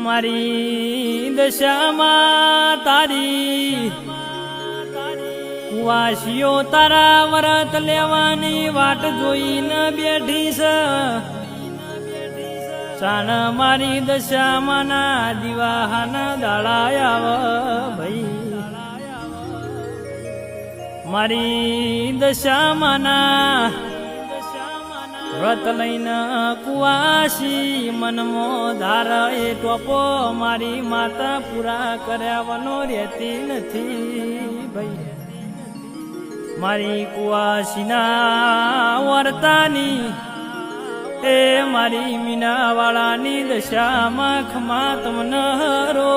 મારી દશામાં તારી વાસીઓ તારા વરત લેવાની વાટ જોઈને બેઠી છે. ચાણ મારી દશામાંના દિવાહાના દાડા આવ ભાઈ. મારી દશામાંના વ્રત લઈને કુવાસી મનમો ધાર એ ટોપો મારી માતા પૂરા કર્યાવાનો રહેતી નથી ભાઈ. મારી કુવાસીના વર્તાની એ મારી મીનાવાળાની દશામાં ખમા તમને રો.